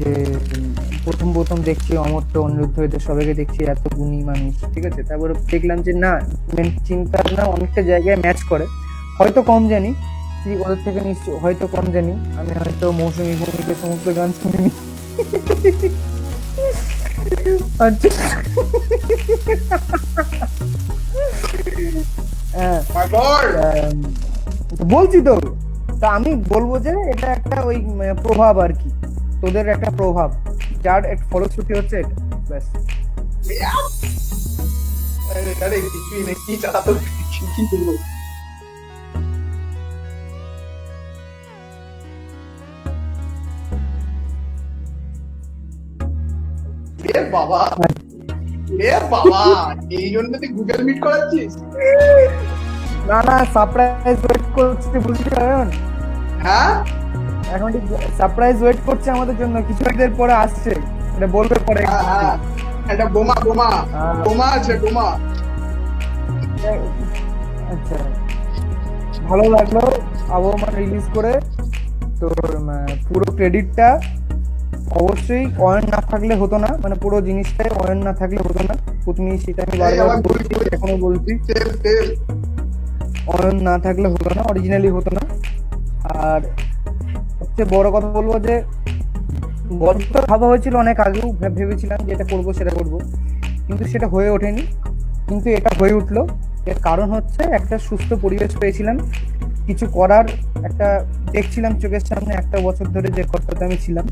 যে প্রথম প্রথম দেখছি অমর্ত্য, অনিরুদ্ধ, এদের সবাইকে দেখছি এত গুণী মানুষ, ঠিক আছে। তারপরে দেখলাম যে না, চিন্তা না অনেকটা জায়গায় ম্যাচ করে। হয়তো কম জানি, কি ওদের থেকে নিশ্চয় হয়তো কম জানি, আমি হয়তো মৌসুমী ভূমিকে সমস্ত গান শুনিনি। আচ্ছা, হ্যাঁ, My God! বলছি তো। তা আমি বলবো যে এটা একটা ওই প্রভাব আর কি, তোদের একটা প্রভাব, যার একটা ফলশ্রুতি হচ্ছে এটা, ব্যাস। আরে কিছুই নেই, কি চালাতো, কি বলবো। এ বাবা, এ বাবা, এই জন্য তুই গুগল মিট করাচ্ছিস? না না, সারপ্রাইজ ওয়েট করছে, বুঝলি এখন। হ্যাঁ, এখন সারপ্রাইজ ওয়েট করছে আমাদের জন্য, কিছু একদের পরে আসছে, এটা বলবে পরে। হ্যাঁ, হ্যাঁ, একটা বোমা বোমা বোমা আছে, বোমা। আচ্ছা, ভালো লাগলো আবহাওয়া রিলিজ করে। তোর পুরো ক্রেডিটটা অবশ্যই অয়ন না থাকলে হতো না, মানে পুরো জিনিসটাই অয়ন না থাকলে হতো না। তুমি সেটা আমি বারবার বলছি, এখনো বলছি, অয়ন না থাকলে হতো না, অরিজিনালি হতো না। আর সবচেয়ে বড় কথা বলবো যে গল্পটা ভাবা হয়েছিল অনেক আগেও, ভেবেছিলাম যে এটা করবো সেটা করবো, কিন্তু সেটা হয়ে ওঠেনি। কিন্তু এটা হয়ে উঠলো। এর কারণ হচ্ছে একটা সুস্থ পরিবেশ পেয়েছিলাম কিছু করার, একটা দেখছিলাম চোখের সামনে একটা বছর ধরে যে কর্তাতে আমি ছিলাম,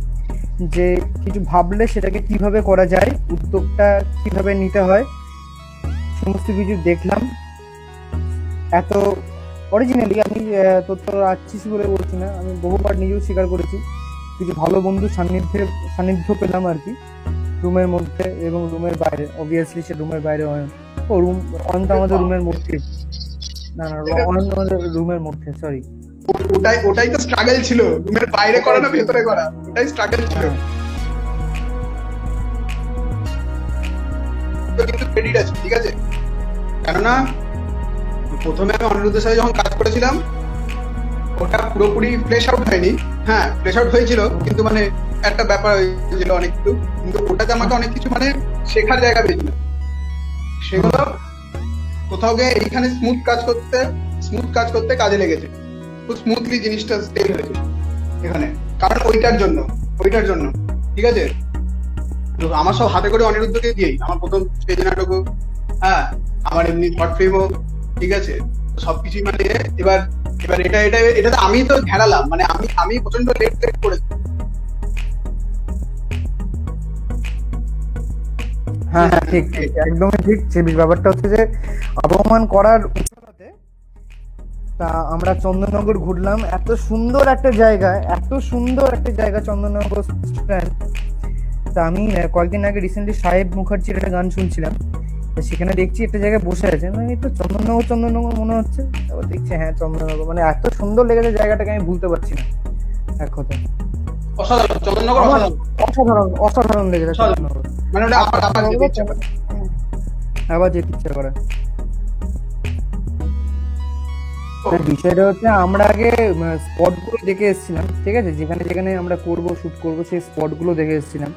যে কিছু ভাবলে সেটাকে কিভাবে করা যায়, উদ্যোগটা কিভাবে নিতে হয়, সমস্ত কিছু দেখলাম। এত অরিজিনালি আমি তোর তো আছিস বলে বলছি না, আমি বহুবার নিজেও স্বীকার করেছি, কিছু ভালো বন্ধু সান্নিধ্য পেলাম আর কি, রুমের মধ্যে এবং রুমের বাইরে। অবভিয়াসলি সে রুমের বাইরে অয়ন, ও রুম, অয়ন তো আমাদের রুমের মধ্যে, না না, অয়ন আমাদের রুমের মধ্যে, সরি। ওটাই ওটাই তো স্ট্রাগল ছিল, রুমের বাইরে করা না ভেতরে করা, ওটাই স্ট্রাগল ছিল। তো কিন্তু ক্রেডিট আছে, ঠিক আছে, কেননা প্রথমে আমি অনিরুদ্ধের সাথে যখন কাজ করেছিলাম, ওটা পুরোপুরি ফ্লেশ আউট হয়নি। হ্যাঁ, ফ্লেশ আউট হয়েছিল, কিন্তু মানে একটা ব্যাপার হয়েছিল অনেক কিছু, কিন্তু ওটাতে আমাকে অনেক কিছু মানে শেখার জায়গা পেয়েছিল। সেগুলো কোথাও গিয়ে এইখানে স্মুথ কাজ করতে কাজে লেগেছে, খুব স্মুথলি জিনিসটা স্টে হয়েছে এখানে, কারণ ওইটার জন্য, ঠিক আছে। তো আমার সব হাতে করে অনিরুদ্ধকে দিয়েই আমার প্রথম স্টেজ নাটকও, হ্যাঁ, আমার এমনি শর্ট ফিল্মও, ঠিক আছে, সবকিছুই মানে এবার এবার এটা তো আমি তো ঘেরালাম, মানে আমি প্রচন্ড লেট করেছি। হ্যাঁ হ্যাঁ, ঠিক ঠিক, একদমই ঠিক। সে ব্যাপারটা হচ্ছে যে অবমান করার উচ্ছলতে তা আমরা চন্দননগর ঘুরলাম, এত সুন্দর একটা জায়গা, এত সুন্দর একটা জায়গা চন্দননগর স্ট্যান্ড। তা আমি কয়েকদিন আগে রিসেন্টলি সাহেব মুখার্জির একটা গান শুনছিলাম, তো সেখানে দেখছি একটা জায়গায় বসে আছে, মানে এই তো চন্দননগর মনে হচ্ছে। তারপর দেখছি হ্যাঁ চন্দননগর, মানে এত সুন্দর লেগেছে জায়গাটাকে, আমি ভুলতে পারছি না এক কথা। অসাধারণ, চন্দননগর আমার অসাধারণ, অসাধারণ অসাধারণ লেগেছে চন্দননগর। মানে ওটা আবার যেতে ইচ্ছা করে। আবার যেতে ইচ্ছা করে। বিষয়টা হচ্ছে আমরা আগে স্পট গুলো দেখে এসেছিলাম, ঠিক আছে, যেখানে যেখানে আমরা শুট করবো সেই স্পট গুলো দেখে এসেছিলাম।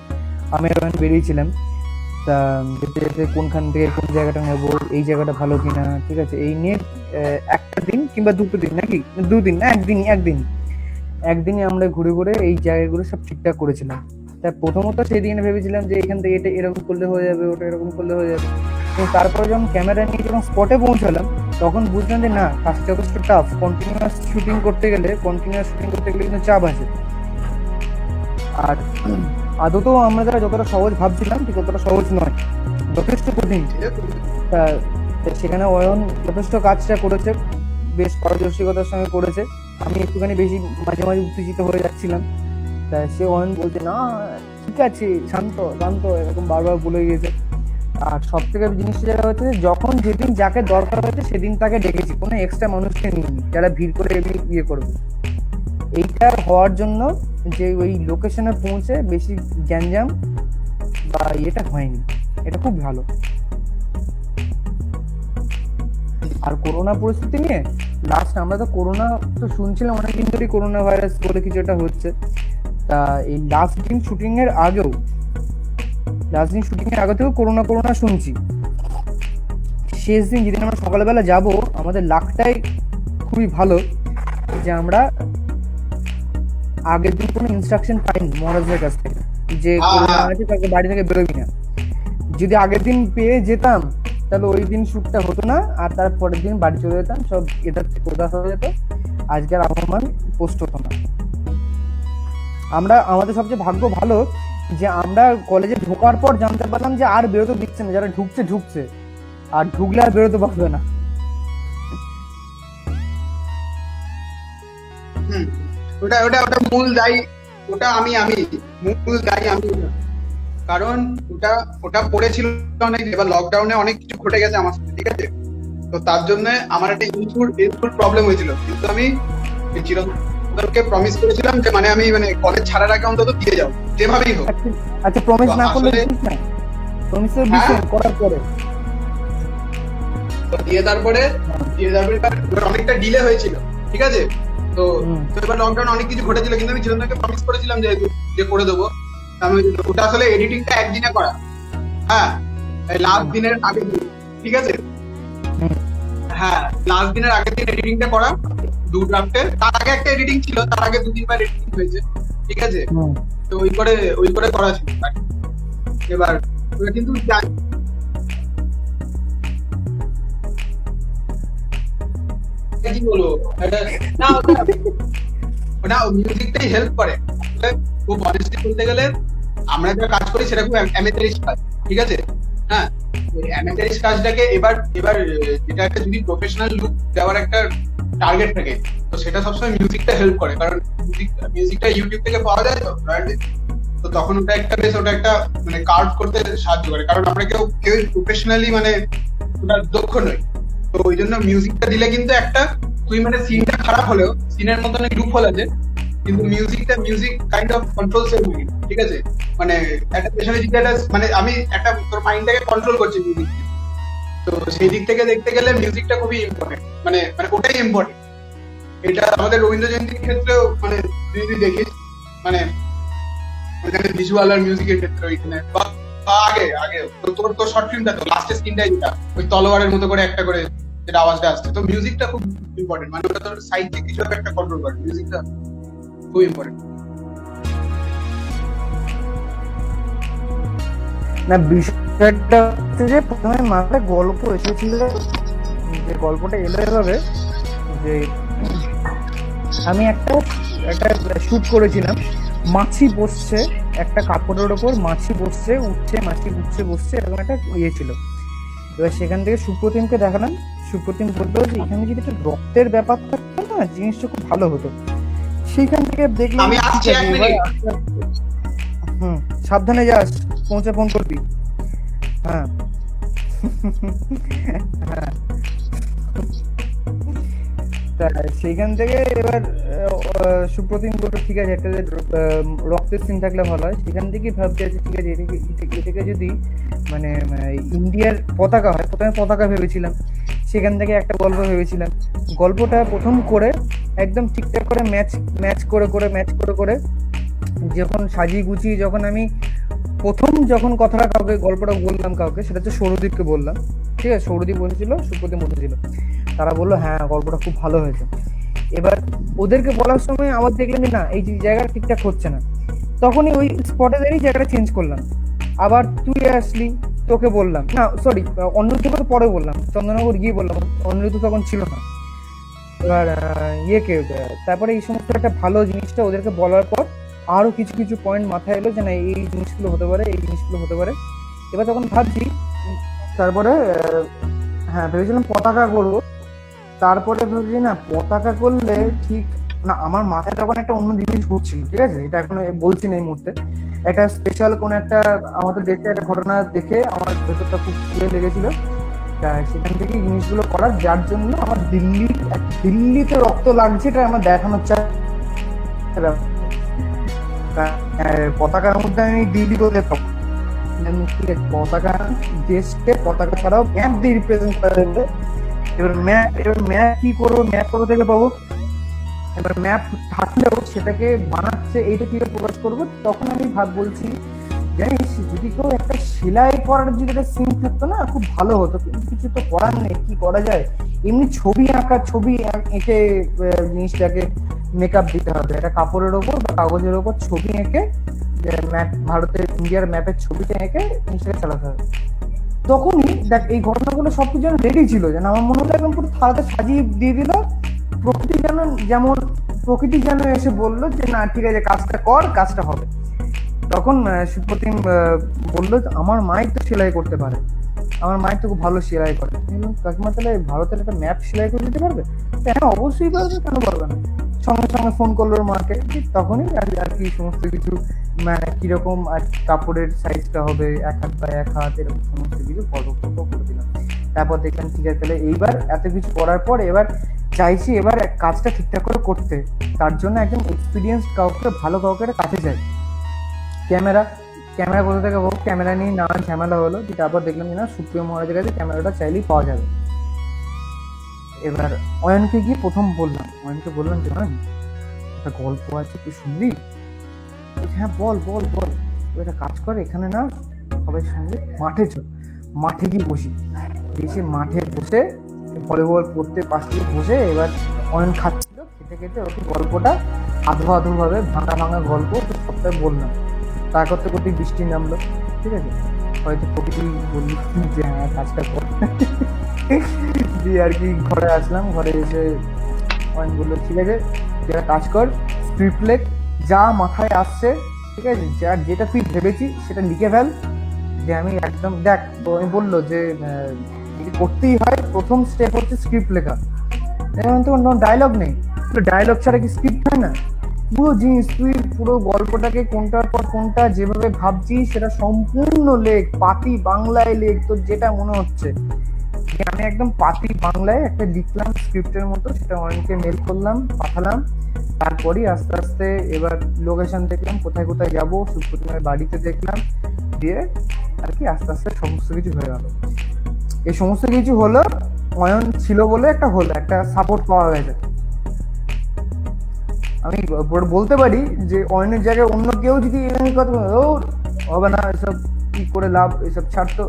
আমি এখন বেরিয়েছিলাম, তা যেতে যেতে কোনখান থেকে কোন জায়গাটা নেবো, এই জায়গাটা ভালো কিনা, ঠিক আছে, এই নিয়ে একটা দিন কিংবা দুটো দিন, নাকি দুদিন না, একদিনই আমরা ঘুরে ঘুরে এই জায়গাগুলো সব ঠিকঠাক করেছিলাম। তা প্রথমত সেদিন ভেবেছিলাম যে এখান থেকে এটা এরকম করলে হয়ে যাবে, ওটা এরকম করলে হয়ে যাবে, কিন্তু তারপরে যখন ক্যামেরা নিয়ে যখন স্পটে পৌঁছালাম, তখন বুঝলাম যে না, কাজটা যথেষ্ট টাফ। কন্টিনিউয়াস শুটিং করতে গেলে কিন্তু চাপ আছে। আর আদতেও আমরা যারা যতটা সহজ ভাবছিলাম ঠিক ততটা সহজ নয়, যথেষ্ট কঠিন। তা সেখানে অয়ন যথেষ্ট কাজটা করেছে, বেশ পারদর্শিকতার সঙ্গে করেছে। আমি একটুখানি বেশি মাঝে মাঝে উত্তেজিত হয়ে যাচ্ছিলাম, তা সে অয়ন বলছে না ঠিক আছে, শান্ত শান্ত, এরকম বারবার বলে গিয়েছে। আর সব থেকে জিনিসটা যেটা হচ্ছে, যখন যেদিন যাকে দরকার হয়েছে সেদিন তাকে ডেকেছি, কোনো এক্সট্রা মানুষকে নিইনি যারা ভিড় করে ইয়ে করবে। এইটা হওয়ার জন্য যে ওই লোকেশনে পৌঁছে বেশি গ্যাঞ্জাম বা এটা হয়নি, এটা খুব ভালো। আর করোনা পরিস্থিতি নিয়ে লাস্ট আমরা তো করোনা তো শুনছিলাম অনেকদিন ধরেই করোনা ভাইরাস বলে কিছু একটা হচ্ছে, তা তা এই লাস্ট দিন শুটিং এর আগেও থেকেও করোনা শুনছি। শেষ দিন যেদিন আমরা সকালবেলা যাব, আমাদের লাকটাই খুবই ভালো যে আমরা আগের দিন কোনো ইনস্ট্রাকশন পাইনি মহারাজের কাছ থেকে যে করোনা আছে তাকে বাড়ি থেকে বেরোবি না। যদি আগের দিন পেয়ে যেতাম তাহলে ওই দিন শ্যুটটা হতো না, আর তারপরের দিন বাড়ি চলে যেতাম, সব এটার থেকে ওটা হয়ে যেত, আজকের আবহমান পোস্ট হতো না। আমাদের সবচেয়ে ভাগ্য ভালো যে আমরা কলেজে ঢোকার পর জানতে পারলাম যে আর বেরোতে দিচ্ছে না, যারা ঢুকছে আর ঢুকলে আর বেরোতে পারবে না। ওটা ওটা ওটা মূল দায়ী, ওটা আমি মূল দায়ী আমি। কারণ ওটা পড়েছিল অনেক, এবার লকডাউনে অনেক কিছু ঘটে গেছে আমার সাথে, ঠিক আছে? তো তার জন্য আমার একটা ইনফুড প্রবলেম হয়েছিল, কিন্তু আমি চিরন্তনকে প্রমিস করেছিলাম যে মানে আমি মানে কলেজ ছাড়ার আগে অন্তত দিয়ে যাবো যেভাবেই হোক। আচ্ছা, প্রমিস না করলে প্রমিসের বিষয় করার পরে তো দিয়ে তারপরে অনেকটা ডিলে হয়েছিল, ঠিক আছে? তো এবার লকডাউন অনেক কিছু ঘটেছিল, কিন্তু আমি চিরন্তনকে প্রমিস করেছিলাম যে করে দেবো। আমি ওটা আসলে এডিটিংটা একদিনে করা, হ্যাঁ, লাস্ট দিনের আগের দিন, ঠিক আছে? হ্যাঁ, লাস্ট দিনের আগের দিন এডিটিংটা করা 2 ড্রাফটের। তার আগে একটা এডিটিং ছিল, তার আগে 2-3 বার এডিটিং হয়েছে, ঠিক আছে? তো ওই করে করা ছিল। এবার কিন্তু কি বলবো, ওটা মিউজিকটাই হেল্প করে। খুব অনেস্টলি বলতে গেলে আমরা যা কাজ করি সেটা খুব অ্যামেচারিস্ট কাজ, ঠিক আছে? হ্যাঁ, অ্যামেচারিস্ট কাজটাকে এবার যেটা একটা যদি প্রফেশনাল লুক দেওয়ার একটা টার্গেট থাকে, তো সেটা সবসময় মিউজিকটা হেল্প করে। কারণ মিউজিকটা ইউটিউব থেকে পাওয়া যায় তো তখন ওটা একটা মানে কার্ভ করতে সাহায্য করে। কারণ আমরা কেউ প্রফেশনালি মানে ওটা দক্ষ নই, তো ওই জন্য মিউজিকটা দিলে কিন্তু একটা তুই মানে সিনটা খারাপ হলেও সিনের মতো অনেক লুপ হল আছে, কিন্তু মিউজিক কাইন্ড অফ কন্ট্রোলস এর মাইন্ড, ঠিক আছে? মানে একটা পেছনে দিকে মানে আমি একটা তোর মাইন্ডটাকে কন্ট্রোল করছি মিউজিক। তো সেই দিক থেকে দেখতে গেলে মিউজিকটা খুবই ইম্পর্টেন্ট, মানে ওটাই ইম্পর্টেন্ট। এটা আমাদের রবীন্দ্র জয়ন্তীর ক্ষেত্রেও মানে তুই দেখিস, মানে ওইখানে ভিজুয়াল আর মিউজিকের ক্ষেত্রে ওইখানে আগে তোর শর্ট ফিল্মটা তো লাস্টের সিনটাই যেটা ওই তলোয়ারের মতো করে একটা করে যেটা আওয়াজটা আসছে, তো মিউজিকটা খুব ইম্পর্টেন্ট। মানে ওটা তোর সাইড থেকে কিছু একটা কন্ট্রোল করে, মিউজিকটা খুব ইম্পর্টেন্ট। না, বিষয়টা হচ্ছে যে প্রথমে মাথায় গল্প এসেছিল, যে গল্পটা এলো এভাবে যে আমি একটা শুট করেছিলাম, মাছি বসছে একটা কাপড়ের ওপর, মাছি বসছে উঠছে, মাছি উঠছে বসছে, এরকম একটা ইয়ে ছিল। এবার সেখান থেকে সুপ্রতিমকে দেখালাম, সুপ্রতিম বললো যে এখানে যদি একটা রক্তের ব্যাপার থাকতো না, জিনিসটা খুব ভালো হতো। সেইখান থেকে দেখলাম সাবধানে যাস, পৌঁছে ফোন করবি। হ্যাঁ হ্যাঁ, সেইখান থেকে এবার সুপ্রতিম বললো ঠিক আছে, একটা রক্তের সিন থাকলে ভালো হয়। সেখান থেকেই ভাবতে আছে ঠিক আছে, এটাকে যদি মানে ইন্ডিয়ার পতাকা হয়, প্রথমে পতাকা ভেবেছিলাম, সেখান থেকে একটা গল্প ভেবেছিলাম। গল্পটা প্রথম করে একদম ঠিকঠাক করে ম্যাচ করে যখন সাজিয়ে গুছিয়ে যখন আমি যখন কথাটা গল্পটা বললাম কাউকে, সেটা হচ্ছে সৌরদীপকে বললাম, ঠিক আছে? সৌরদীপ বলেছিল, সুপ্রতিম বলেছিল, তারা বললো হ্যাঁ গল্পটা খুব ভালো হয়েছে। এবার ওদেরকে বলার সময় আবার দেখলেন যে না, এই জায়গাটা ঠিকঠাক হচ্ছে না, তখনই ওই স্পটে দাঁড়িয়ে জায়গাটা চেঞ্জ করলাম। আবার তুই আসলি, তোকে বললাম, না সরি অনিরুদ্ধকে তো পরে বললাম, চন্দননগর গিয়ে বললাম, অনিরুদ্ধ তখন ছিল না। এবার তারপরে এই সমস্ত একটা ভালো জিনিসটা ওদেরকে বলার পর আরো কিছু পয়েন্ট মাথায় এলো যে না এই জিনিসগুলো হতে পারে। এবার তখন ভাবছি, তারপরে হ্যাঁ ভেবেছিলাম পতাকা করবো, তারপরে ভাবছি না পতাকা করলে ঠিক না, আমার মাথায় তখন একটা অন্য জিনিস ঘুরছিল, ঠিক আছে? এটা এখন বলছি না এই মুহূর্তে। একটা স্পেশাল কোন একটা আমাদের দেশে একটা ঘটনা দেখে আমার ভেতরটা খুব খুলে লেগেছিল, সেখান থেকে জিনিসগুলো করার, যার জন্য আমার দিল্লিতে রক্ত লাগছে এটা আমার দেখানোর চাই। পতাকার মধ্যে আমি দিল্লি বলে ঠিক আছে, পতাকা দেশকে পতাকা ছাড়াও ম্যাপ দিয়ে রিপ্রেজেন্ট করা যাবে। এবার ম্যাপ কি করবো, ম্যাপ কোথা থেকে পাবো? এবার ম্যাপ থাকলেও সেটাকে বানাচ্ছে এইটা কিভাবে প্রকাশ করবো, তখন আমি বলছি জানিস যদি কেউ একটা সেলাই করার যদি একটা সিন থাকতো না খুব ভালো হতো, কিন্তু কিছু তো করার নেই, কি করা যায়, এমনি ছবি আঁকা, ছবি এঁকে জিনিসটাকে মেকআপ দিতে হবে, একটা কাপড়ের ওপর বা কাগজের ওপর ছবি এঁকে ম্যাপ, ভারতের ইন্ডিয়ার ম্যাপের ছবিটা এঁকে জিনিসটাকে চালাতে হবে। তখনই দেখ এই ঘটনাগুলো সবকিছু যেন রেডি ছিল, যেন আমার মনে হলো একদম পুরো থালাতে সাজিয়ে দিয়ে দিল, প্রকৃতি যেন যেমন প্রকৃতি যেন এসে বললো যে না ঠিক আছে কাজটা কর, কাজটা হবে। তখন সুপ্রতিম বললো আমার মাই তো সেলাই করতে পারে, আমার মায়ের তো খুব ভালো সেলাই করে। কাকিমা তাহলে ভারতের একটা ম্যাপ সেলাই করে দিতে পারবে? হ্যাঁ অবশ্যই পারবে, কেন পারবে না। সঙ্গে সঙ্গে ফোন করলো ওর মাকে, তখনই আর কি সমস্ত কিছু মানে কিরকম আর কাপড়ের সাইজটা হবে, 1 হাত বা 1 হাত, এরকম সমস্ত কিছু ফটো করে দিলাম। তারপর দেখলাম ঠিক আছে তাহলে এইবার এত কিছু করার পর এবার চাইছি এবার কাজটা ঠিকঠাক করে করতে, তার জন্য একদম এক্সপিরিয়েন্স কাউকে, ভালো কাউকে কাছে যাই। ক্যামেরা কোথা থেকে হোক, ক্যামেরা নিয়ে নানান ঝামেলা হলো, তারপর দেখলাম যে না সুপ্রিয় মহারাজের কাছে ক্যামেরাটা চাইলেই পাওয়া যাবে। এবার অয়নকে গিয়ে প্রথম বললাম, অয়নকে বললাম যে অয়ন একটা গল্প আছে, তুই শুনবি? হ্যাঁ বল বল বল। একটা কাজ করে এখানে না সবাই সঙ্গে মাঠে চল, মাঠে গিয়ে বসি। এসে মাঠে বসে ভলিবল পড়তে পাশে বসে এবার অয়ন খাচ্ছিল, খেতে খেতে ওকে গল্পটা আধো আধো ভাবে ভাঙা ভাঙা গল্প সবটাই বললাম। তা করতে করতে বৃষ্টি নামলো, ঠিক আছে, হয়তো প্রকৃতি বললি যে হ্যাঁ কাজটা কর। দিয়ে আর কি ঘরে আসলাম, ঘরে এসে অয়ন বললো ঠিক আছে যেটা কাজ কর, স্ক্রিপ্ট লেখ, যা মাথায় আসছে, ঠিক আছে, যেটা তুই ভেবেছিস সেটা লিখে ফেল। যে আমি একদম দেখ, তো আমি বললো যে করতেই হয়, প্রথম স্টেপ হচ্ছে স্ক্রিপ্ট লেখা। তোমার ডায়লগ নেই, ডায়লগ ছাড়া কি স্ক্রিপ্ট হয় না? পুরো জিনিস তুই পুরো গল্পটাকে কোনটার পর কোনটা যেভাবে ভাবছিস সেটা সম্পূর্ণ লেখ, পাতি বাংলায় লেখ, তোর যেটা মনে হচ্ছে। আমি একদম পাতি বাংলায় একটা লিখলাম স্ক্রিপ্টের মতো, সেটা অনেককে মেল করলাম, পাঠালাম। তারপরই আস্তে আস্তে এবার লোকেশন দেখলাম, কোথায় কোথায় যাবো, সুপ্রতিমের বাড়িতে দেখলাম, দিয়ে আর কি আস্তে আস্তে সমস্ত কিছু হয়ে গেল। এই সমস্ত কিছু হলো অয়ন ছিল বলে একটা সাপোর্ট পাওয়া গেছে। আমি বলতে পারি যে অয়নের জায়গায় অন্য কেউ যদি কথা হবে না, এসব কি করে লাভ, এসব ছাড়তো,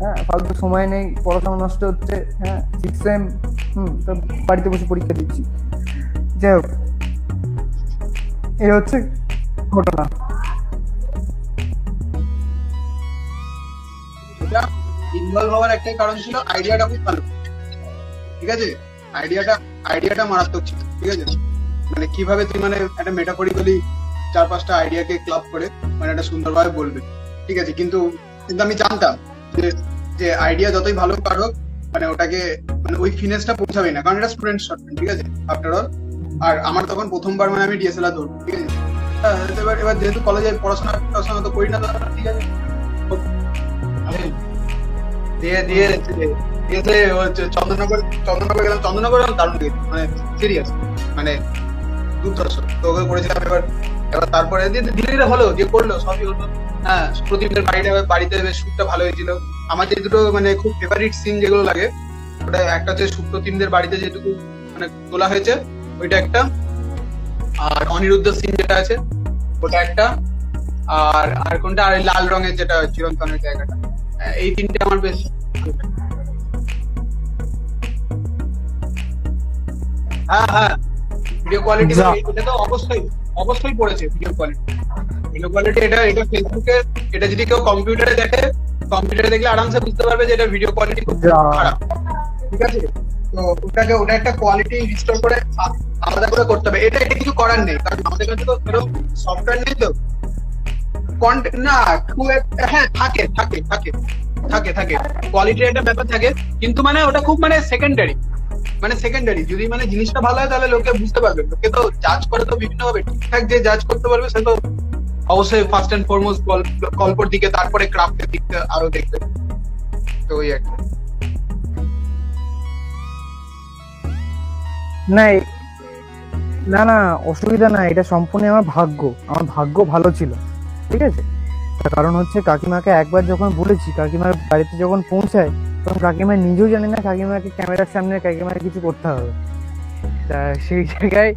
হ্যাঁ ফালতু সময় নেই, পড়াশোনা নষ্ট হচ্ছে, হ্যাঁ 6 সেম, তো বাড়িতে বসে পরীক্ষা দিচ্ছি। যাই হোক এই হচ্ছে ঘটনা। এটা ইনভলভ হওয়ার একটাই কারণ ছিল, আইডিয়াটা খুব ভালো, ঠিক আছে, আইডিয়াটা মারাত্মক ছিল, ঠিক আছে, মানে কিভাবে তুই মানে একটা মেটাফরিক্যালি 4-5টা আইডিয়াকে ক্লাব করে মানে একটা সুন্দরভাবে বলবে, ঠিক আছে, কিন্তু আমি জানতাম যে আইডিয়া যতই ভালো কার হোক মানে ওটাকে মানে ওই ফিনেসটা পৌঁছাবে না, কারণ এটা স্টুডেন্ট শট, ঠিক আছে, আফটার অল। আর আমার তখন প্রথমবার মানে আমি ডিএসএলআর ধরবো, ঠিক আছে, এবার যেহেতু কলেজে পড়াশোনা তো করি না, ঠিক আছে, দিয়ে দিয়ে চন্দননগর গেলাম, চন্দননগর দারুণ লেগেছে, মানে সিরিয়াস, মানে দুর্ধর্ষ তো ওকে করেছিলাম। এবার তারপরে ধীরে ধীরে হলো, যে করলো সবই হলো। হ্যাঁ প্রদীপের বাড়িতে বেশ শুটটা ভালো হয়েছিল। আমার যে দুটো মানে খুব ফেভারিট সিন যেগুলো লাগে, ওটা একটা হচ্ছে সুপ্রতিমদের বাড়িতে যেটুকু মানে তোলা হয়েছে ওইটা একটা, আর অনিরুদ্ধ সিন যেটা আছে ওটা একটা, আর কোনটা, আর লাল রঙের যেটা চিরন্তনের জায়গাটা, এই তিনটে আমার বেশ। হ্যাঁ ভিডিও কোয়ালিটি এটা তো অবশ্যই পড়েছে। ভিডিও কোয়ালিটি এটা ফেসবুকে, এটা যদি কেউ কম্পিউটারে দেখলে আরামসে বুঝতে পারবে যে এটা ভিডিও কোয়ালিটি খুব খারাপ, ঠিক আছে, তো ওটা একটা কোয়ালিটি রিস্টোর করে আলাদা করে করতে হবে। এটা কিছু করার নেই, কারণ আমাদের কাছে তো এরকম সফটওয়্যার নেই, তো না হ্যাঁ থাকে কোয়ালিটির একটা ব্যাপার থাকে, কিন্তু মানে ওটা খুব মানে সেকেন্ডারি, যদি মানে জিনিসটা ভালো হয় তাহলে লোকে বুঝতে পারবে। লোকে তো জাজ করে তো বিভিন্ন ভাবে, ঠিকঠাক যে জাজ করতে পারবে সে তো অবশ্যই ফার্স্ট এন্ড ফরমোস্ট গল্পর দিকে, তারপরে ক্রাফটের দিকে আরো দেখবে, তো ওই একটা। না অসুবিধা না, এটা সম্পূর্ণ আমার ভাগ্য ভালো ছিল, ঠিক আছে। তার কারণ হচ্ছে কাকিমাকে একবার যখন বলেছি, কাকিমার বাড়িতে যখন পৌঁছায় তখন কাকিমা নিজেও জানে না কাকিমাকে ক্যামেরার সামনে কাকিমাকে কিছু করতে হবে। তা সেই জায়গায়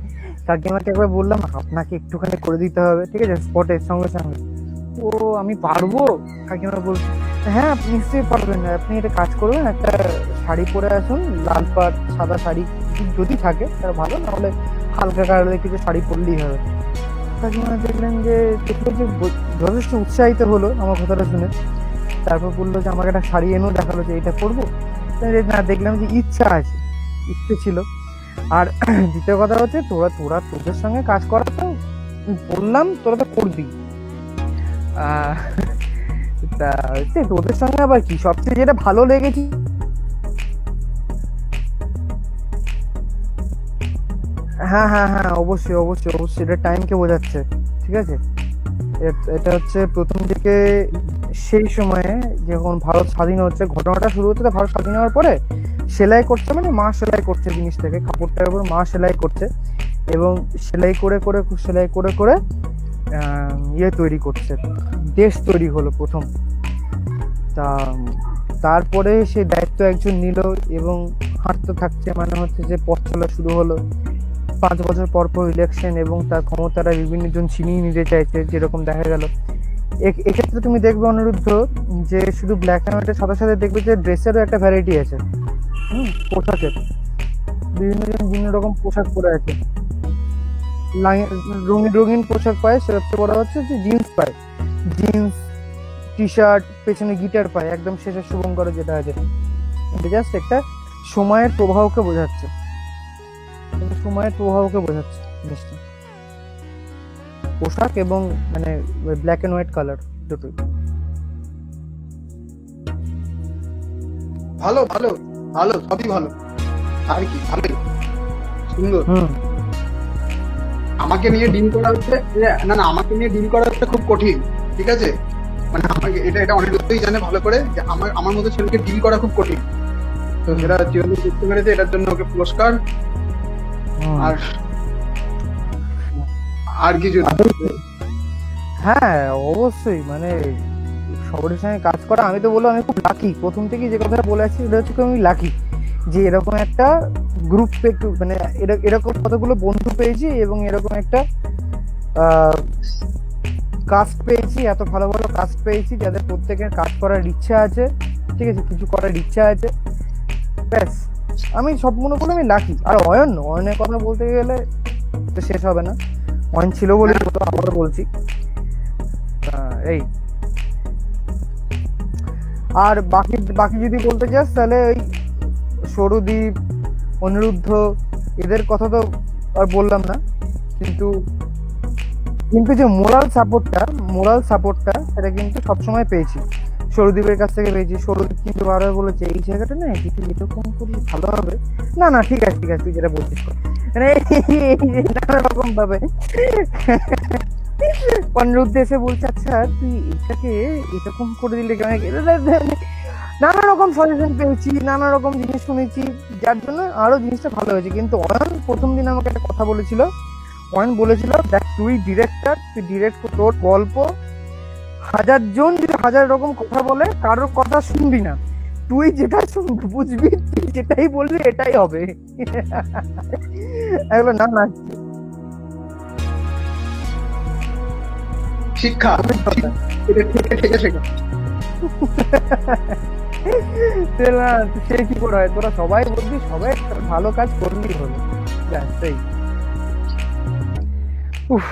কাকিমাকে একবার বললাম আপনাকে একটুখানি করে দিতে হবে, ঠিক আছে, স্পটের সঙ্গে সঙ্গে। ও আমি পারবো? কাকিমা বলছে হ্যাঁ আপনি নিশ্চয়ই পারবেন, আপনি একটা কাজ করবেন, একটা শাড়ি পরে আসুন, লাল পাড় সাদা শাড়ি যদি থাকে তাহলে ভালো, নাহলে হালকা কালারের কিছু শাড়ি পরলেই হবে। কাকিমা দেখলেন যে দেখলো যে যথেষ্ট উৎসাহিত হলো আমার কথাটা শুনে। তারপর বললো যে আমাকে একটা শাড়ি এনেও দেখালো যে এটা পরবো। না, দেখলাম যে ইচ্ছা আছে, ইচ্ছে ছিল। আর দ্বিতীয় কথা হচ্ছে তোদের সঙ্গে কাজ করা তো বললাম, তোরা তো করবি। আহ, তা হচ্ছে তোদের সঙ্গে আবার কি সবচেয়ে যেটা ভালো লেগেছে, হ্যাঁ হ্যাঁ হ্যাঁ অবশ্যই অবশ্যই অবশ্যই, এটা টাইমকে বোঝাচ্ছে, ঠিক আছে। এটা হচ্ছে প্রথম দিকে সেই সময়ে যখন ভারত স্বাধীন হচ্ছে, ঘটনাটা শুরু হচ্ছে তো ভারত স্বাধীন হওয়ার পরে সেলাই করছে, মানে মা সেলাই করছে জিনিসটাকে, কাপড়টার উপর মা সেলাই করছে, এবং সেলাই করে করে ইয়ে তৈরি করছে, দেশ তৈরি হলো প্রথম। তা তারপরে সে দায়িত্ব একজন নিল এবং হাঁটতে থাকছে, মানে হচ্ছে যে পথ চলা শুরু হলো। 5 বছর পর পর ইলেকশন, এবং তার ক্ষমতাটা বিভিন্ন জন ছিনিয়ে নিতে চাইছে, যেরকম দেখা গেল। এক্ষেত্রে তুমি দেখবে অনিরুদ্ধ যে শুধু ব্ল্যাক অ্যান্ড হোয়াইটের সাথে সাথে দেখবে যে ড্রেসেরও একটা ভ্যারাইটি আছে, পোশাকের বিভিন্ন জন বিভিন্ন রকম পোশাক পরে আছে, রঙিন রঙিন পোশাক পায়। সবচেয়ে বড় হচ্ছে যে জিন্স পায়, জিন্স টি শার্ট, পেছনে গিটার পায়, একদম শেষে শুভঙ্কর যেটা আছে। এটা জাস্ট একটা সময়ের প্রবাহকে বোঝাচ্ছে, জিনিসটা পোশাক এবং মানে ব্ল্যাক এন্ড হোয়াইট কালার দুটোই। ভালো ভালো ভালো, সবই ভালো, আর কি ভালোই সুন্দর। আমাকে নিয়ে ডিল করা হচ্ছে না না, আমাকে নিয়ে ডিল করা হচ্ছে খুব কঠিন, ঠিক আছে। মানে আমাকে এটা অনেক লোকই জানে ভালো করে যে আমার মতো ছেলেকে ডিল করা খুব কঠিন। তো সেটা চিরদিন করতে পেরেছে, এটার জন্য ওকে পুরস্কার। আর আর কিছু না। হ্যাঁ অবশ্যই, মানে সবার সঙ্গে কাজ করা, আমি তো বলবো আমি খুব লাকি, প্রথম থেকে যে কথাটা বলে আসছি সেটা হচ্ছে আমি লাকি যে এরকম একটা গ্রুপ, মানে এরকম কতগুলো বন্ধু পেয়েছি, এবং এরকম একটা কাস্ট পেয়েছি, এত ভালো ভালো কাস্ট পেয়েছি যাদের প্রত্যেকের কাজ করার ইচ্ছা আছে, ঠিক আছে, কিছু করার ইচ্ছা আছে, ব্যাস। আমি সব মনে করলে আমি লাকি। আর অয়নের কথা বলতে গেলে তো শেষ হবে না, অয়ন ছিল বলে আবারও বলছি এই। আর বাকি যদি বলতে চাস তাহলে ওই সৌরদীপ, অনিরুদ্ধ, এদের কথা তো আর বললাম না, কিন্তু যে মোরাল সাপোর্টটা সেটা কিন্তু সবসময় পেয়েছি, সৌরদীপের কাছ থেকে পেয়েছি। সৌরদীপ কিন্তু বারবার বলেছে এই জায়গাটা না কিছু এরকম করলে ভালো হবে, না ঠিক আছে তুই যেটা বলছিস, মানে নানা রকম ভাবে অনিরুদ্ধ এসে বলছে আচ্ছা তুই এটাকে এরকম করে দিলে কেমন, নানা রকম সাজেশন পেয়েছি, নানা রকম জিনিস শুনেছি, যার জন্য আরো জিনিসটা ভালো হয়েছে। কিন্তু অয়ন প্রথম দিন আমাকে একটা কথা বলেছিল, দেখ তুই ডিরেক্টর, তুই ডিরেক্ট, তোর গল্প 1000 জন যদি 1000 রকম কথা বলে কারোর কথা শুনবি না, তুই যেটা বুঝবি, তুই যেটাই বলবি এটাই হবে। না শিক্ষা সে কি করে হয়, তোরা সবাই বলবি, সবাই ভালো কাজ করলেই হলো, সেই। উফ।